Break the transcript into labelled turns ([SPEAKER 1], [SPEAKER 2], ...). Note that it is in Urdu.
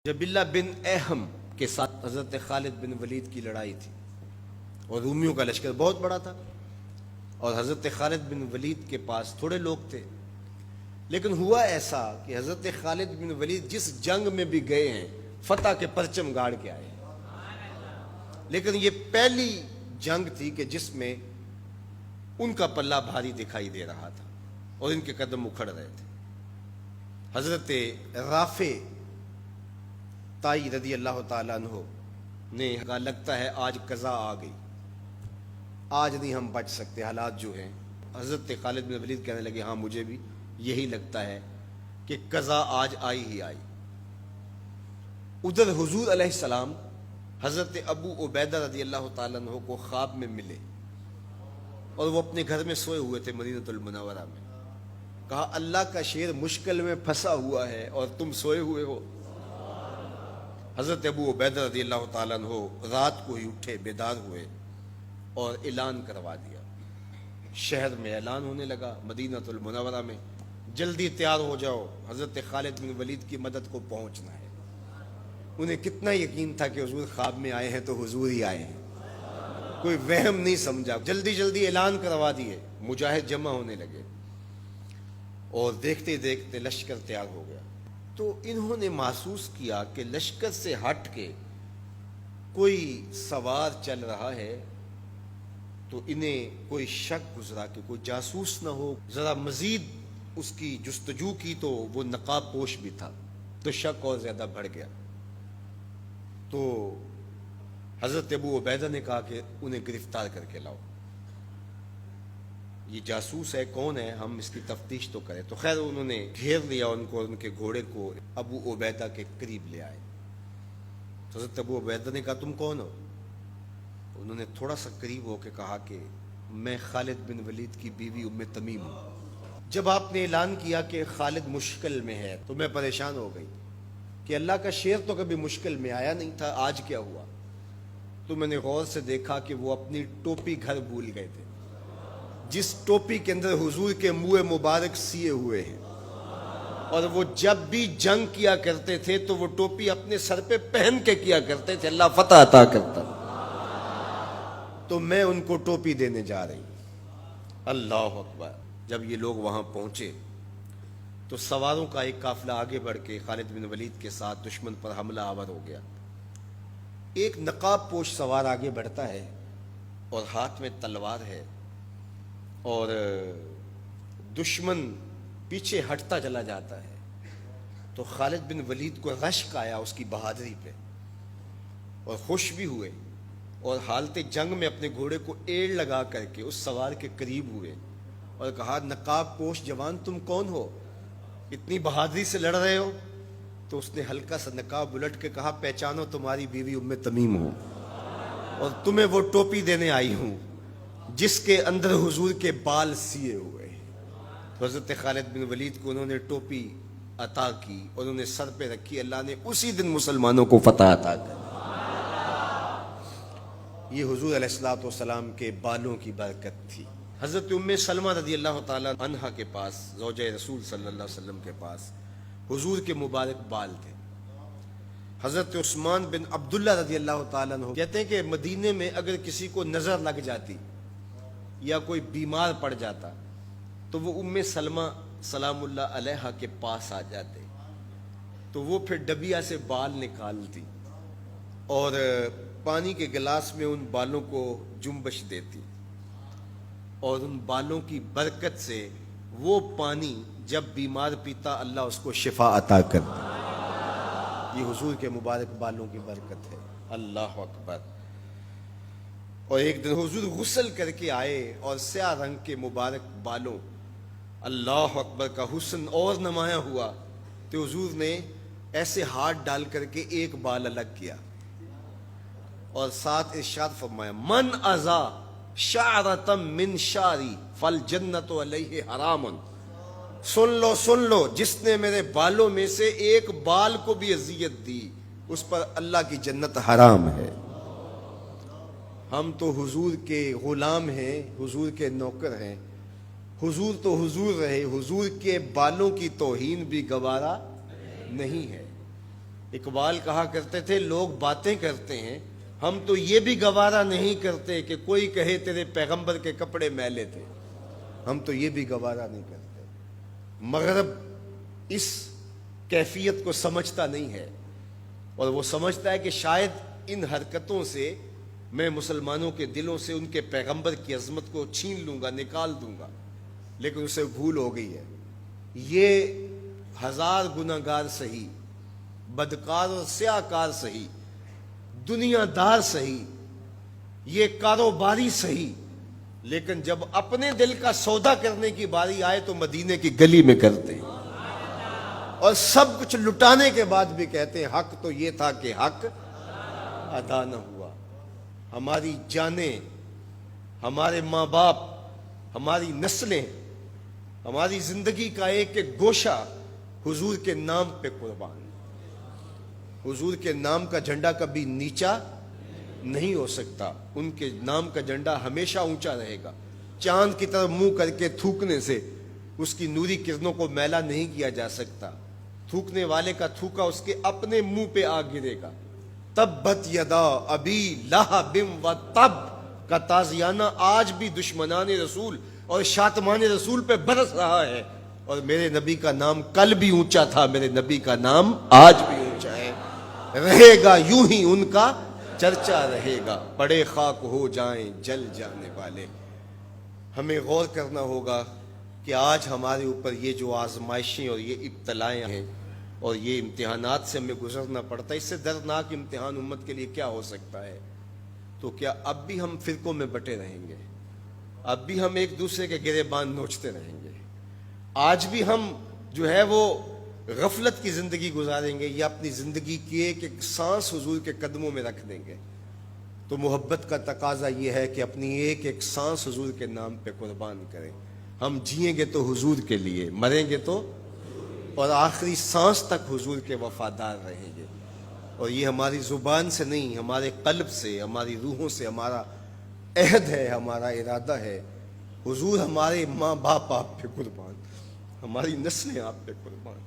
[SPEAKER 1] جبلہ بن اہم کے ساتھ حضرت خالد بن ولید کی لڑائی تھی اور رومیوں کا لشکر بہت بڑا تھا اور حضرت خالد بن ولید کے پاس تھوڑے لوگ تھے. لیکن ہوا ایسا کہ حضرت خالد بن ولید جس جنگ میں بھی گئے ہیں فتح کے پرچم گاڑ کے آئے ہیں. لیکن یہ پہلی جنگ تھی کہ جس میں ان کا پلہ بھاری دکھائی دے رہا تھا اور ان کے قدم اکھڑ رہے تھے. حضرت رافع تائی رضی اللہ تعالیٰ عنہ نے کہا لگتا ہے آج قضا آ گئی، آج نہیں ہم بچ سکتے حالات جو ہیں. حضرت خالد بن ولید کہنے لگے ہاں مجھے بھی یہی لگتا ہے کہ قضا آج آئی ہی آئی. ادھر حضور علیہ السلام حضرت ابو عبیدہ رضی اللہ تعالیٰ عنہ کو خواب میں ملے اور وہ اپنے گھر میں سوئے ہوئے تھے مدینہ المنورہ میں. کہا اللہ کا شیر مشکل میں پھنسا ہوا ہے اور تم سوئے ہوئے ہو. حضرت ابو عبیدہ رضی اللہ تعالیٰ عنہ رات کو ہی اٹھے، بیدار ہوئے اور اعلان کروا دیا. شہر میں اعلان ہونے لگا مدینہ المنورہ میں، جلدی تیار ہو جاؤ، حضرت خالد بن ولید کی مدد کو پہنچنا ہے. انہیں کتنا یقین تھا کہ حضور خواب میں آئے ہیں تو حضور ہی آئے ہیں، کوئی وہم نہیں سمجھا. جلدی جلدی اعلان کروا دیے، مجاہد جمع ہونے لگے اور دیکھتے دیکھتے لشکر تیار ہو گیا. تو انہوں نے محسوس کیا کہ لشکر سے ہٹ کے کوئی سوار چل رہا ہے تو انہیں کوئی شک گزرا کہ کوئی جاسوس نہ ہو. ذرا مزید اس کی جستجو کی تو وہ نقاب پوش بھی تھا تو شک اور زیادہ بڑھ گیا. تو حضرت ابو عبیدہ نے کہا کہ انہیں گرفتار کر کے لاؤ، یہ جاسوس ہے، کون ہے، ہم اس کی تفتیش تو کریں. تو خیر انہوں نے گھیر لیا ان کو، ان کے گھوڑے کو ابو عبیدہ کے قریب لے آئے. تو حضرت ابو عبیدہ نے کہا تم کون ہو؟ انہوں نے تھوڑا سا قریب ہو کے کہا کہ میں خالد بن ولید کی بیوی ام تمیم ہوں. جب آپ نے اعلان کیا کہ خالد مشکل میں ہے تو میں پریشان ہو گئی کہ اللہ کا شیر تو کبھی مشکل میں آیا نہیں تھا، آج کیا ہوا؟ تو میں نے غور سے دیکھا کہ وہ اپنی ٹوپی گھر بھول گئے تھے، جس ٹوپی کے اندر حضور کے منہ مبارک سیے ہوئے ہیں، اور وہ جب بھی جنگ کیا کرتے تھے تو وہ ٹوپی اپنے سر پہ پہن کے کیا کرتے تھے، اللہ فتح عطا کرتا. تو میں ان کو ٹوپی دینے جا رہی ہوں. اللہ اکبر. جب یہ لوگ وہاں پہنچے تو سواروں کا ایک قافلہ آگے بڑھ کے خالد بن ولید کے ساتھ دشمن پر حملہ آور ہو گیا. ایک نقاب پوش سوار آگے بڑھتا ہے اور ہاتھ میں تلوار ہے اور دشمن پیچھے ہٹتا چلا جاتا ہے. تو خالد بن ولید کو رشک آیا اس کی بہادری پہ اور خوش بھی ہوئے اور حالت جنگ میں اپنے گھوڑے کو ایڑ لگا کر کے اس سوار کے قریب ہوئے اور کہا نقاب پوش جوان تم کون ہو، اتنی بہادری سے لڑ رہے ہو؟ تو اس نے ہلکا سا نقاب الٹ کے کہا پہچانو تمہاری بیوی ام تمیم ہوں اور تمہیں وہ ٹوپی دینے آئی ہوں جس کے اندر حضور کے بال سیے ہوئے. تو حضرت خالد بن ولید کو انہوں نے ٹوپی عطا کی اور انہوں نے سر پہ رکھی. اللہ نے اسی دن مسلمانوں کو فتح عطا کر. یہ حضور علیہ الصلوۃ والسلام کے بالوں کی برکت تھی. حضرت ام سلمہ رضی اللہ تعالیٰ عنہا کے پاس، زوجہ رسول صلی اللہ علیہ وسلم کے پاس حضور کے مبارک بال تھے. حضرت عثمان بن عبداللہ رضی اللہ تعالیٰ عنہ کہتے ہیں کہ مدینے میں اگر کسی کو نظر لگ جاتی یا کوئی بیمار پڑ جاتا تو وہ ام سلمہ سلام اللہ علیہا کے پاس آ جاتے تو وہ پھر ڈبیا سے بال نکالتی اور پانی کے گلاس میں ان بالوں کو جنبش دیتی اور ان بالوں کی برکت سے وہ پانی جب بیمار پیتا اللہ اس کو شفا عطا کرتا. یہ حضور کے مبارک بالوں کی برکت ہے. اللہ اکبر. اور ایک دن حضور غسل کر کے آئے اور سیاہ رنگ کے مبارک بالوں، اللہ اکبر، کا حسن اور نمایاں ہوا تو حضور نے ایسے ہاتھ ڈال کر کے ایک بال الگ کیا اور ساتھ ارشاد فرمایا من ازا شعرتم من شعری فالجنت علیہ حرام. سن لو جس نے میرے بالوں میں سے ایک بال کو بھی اذیت دی اس پر اللہ کی جنت حرام ہے. ہم تو حضور کے غلام ہیں، حضور کے نوکر ہیں. حضور تو حضور رہے، حضور کے بالوں کی توہین بھی گوارا نہیں ہے. اقبال کہا کرتے تھے لوگ باتیں کرتے ہیں، ہم تو یہ بھی گوارا نہیں کرتے کہ کوئی کہے تیرے پیغمبر کے کپڑے میلے تھے، ہم تو یہ بھی گوارا نہیں کرتے۔ مغرب اس کیفیت کو سمجھتا نہیں ہے، اور وہ سمجھتا ہے کہ شاید ان حرکتوں سے میں مسلمانوں کے دلوں سے ان کے پیغمبر کی عظمت کو چھین لوں گا، نکال دوں گا، لیکن اسے بھول ہو گئی ہے۔ یہ ہزار گناہگار سہی، بدکار اور سیاہ کار سہی، دنیا دار سہی، یہ کاروباری سہی، لیکن جب اپنے دل کا سودا کرنے کی باری آئے تو مدینے کی گلی میں کرتے ہیں، اور سب کچھ لٹانے کے بعد بھی کہتے ہیں حق تو یہ تھا کہ حق ادا نہ ہوا۔ ہماری جانیں، ہمارے ماں باپ، ہماری نسلیں، ہماری زندگی کا ایک ایک گوشہ حضور کے نام پہ قربان۔ حضور کے نام کا جھنڈا کبھی نیچا نہیں ہو سکتا، ان کے نام کا جھنڈا ہمیشہ اونچا رہے گا۔ چاند کی طرف منہ کر کے تھوکنے سے اس کی نوری کرنوں کو میلا نہیں کیا جا سکتا، تھوکنے والے کا تھوکا اس کے اپنے منہ پہ آ گرے گا۔ تبت یدا ابی لہب و تب کا تازیانہ آج بھی دشمنان رسول اور شاتمان رسول پہ برس رہا ہے، اور میرے نبی کا نام کل بھی اونچا تھا، میرے نبی کا نام آج بھی اونچا ہے، رہے گا یوں ہی ان کا چرچا رہے گا، پڑے خاک ہو جائیں جل جانے والے۔ ہمیں غور کرنا ہوگا کہ آج ہمارے اوپر یہ جو آزمائشیں اور یہ ابتلائیں ہیں اور یہ امتحانات سے ہمیں گزرنا پڑتا ہے، اس سے دردناک امتحان امت کے لیے کیا ہو سکتا ہے؟ تو کیا اب بھی ہم فرقوں میں بٹے رہیں گے؟ اب بھی ہم ایک دوسرے کے گریبان نوچتے رہیں گے؟ آج بھی ہم جو ہے وہ غفلت کی زندگی گزاریں گے، یا اپنی زندگی کی ایک ایک سانس حضور کے قدموں میں رکھ دیں گے؟ تو محبت کا تقاضا یہ ہے کہ اپنی ایک ایک سانس حضور کے نام پہ قربان کریں۔ ہم جئیں گے تو حضور کے لیے، مریں گے تو، اور آخری سانس تک حضور کے وفادار رہیں گے۔ اور یہ ہماری زبان سے نہیں، ہمارے قلب سے، ہماری روحوں سے ہمارا عہد ہے، ہمارا ارادہ ہے۔ حضور ہمارے ماں باپ آپ پہ قربان، ہماری نسلیں آپ پہ قربان۔